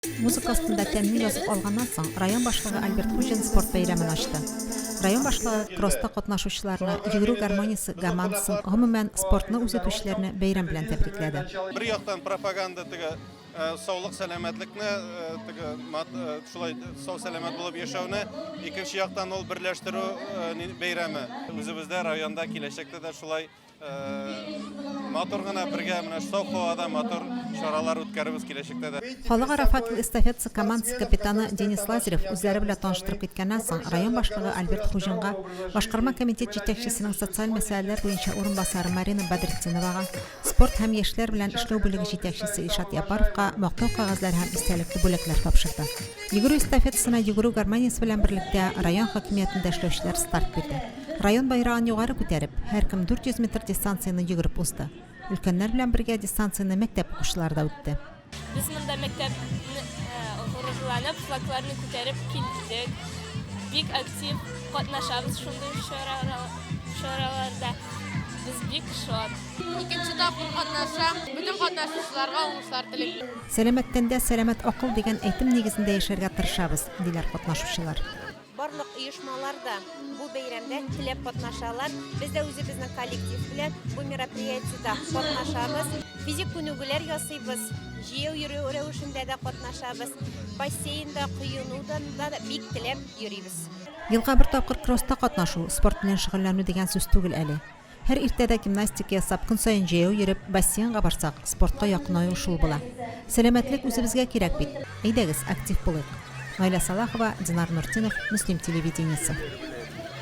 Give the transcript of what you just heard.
Музыка астында тәмне язып алганнан соң район башлыгы Альберт Хуҗин спорт бәйрәмен ачты. Район башлыгы кросста катнашучыларны, йөгерү гармониясе командасын, гомумән спортны үзәтүчеләрне бәйрәм белән тәбрикләде. Бер яктан пропаганда саулык сәламәтлекне, шулай сау сәламәт булып яшәүне, икенче яктан ул берләштерү бәйрәме. Үзебездә районда киләчәктә дә шулай матур гына бергә менә сау һавада матур чаралар үткәребез киләчәктә дә. Халыкара факел эстафетасы командасы капитаны Денис Лазарев үзләре белән таныштырып киткәннән соң район башлыгы Альберт Хуҗинга, башкарма комитет җитәкчесенең социаль мәсьәләләр буенча урынбасары Марина Бадретдиновага, спорт һәм яшьләр белән эшләү бүлеге җитәкчесе Ишат Япаровка мактау кәгазьләре һәм истәлекле бүләкләр тапшырды. Йөгерү эстафетасына йөгерү гармониясе белән берлектә район хакимиятендә эшләүчеләр старт бирде. Район байрагын югары күтәреп, һәркем 400 метр дистанцияны йөгереп узды. Өлкәннәр белән бергә дистанцияны мәктәп укучылары да үтте. Без монда мәктәпне гурырланып, флагларны күтәреп килдек. Бик актив катнашабыз шундый чараларда. Без бик шат. Икенче тапкыр катнашам. Бүтән катнашучыларга уңышлар телим. Сәламәттәндә сәламәт акыл дигән әйтем нигезендә яшәргә тырышабыз, диләр катнашучылар. Барлык оешмаларда бу бәйрәмдә теләп катнашалар. Без дә үзебезнең коллектив белән бу мероприятиедә катнашабыз. Физик күнегүләр ясыйбыз. Җыю йөрү рәвешендә дә катнашабыз. Бассейнда, коенуда да бик теләп йөрибез. Елга бер тапкыр кросста катнашу, спорт белән шөгыльләнү дигән сүз түгел әле. Һәр иртәдә гимнастика ясап, көн саен җыю йөреп, бассейнга барсак, спортка якынаю шул була. Сәламәтлек үзебезгә кирәк бит. Әйдәгез, актив булыйк. Найля Салахова, Динар Нуртинов, Муслим телевидениесе.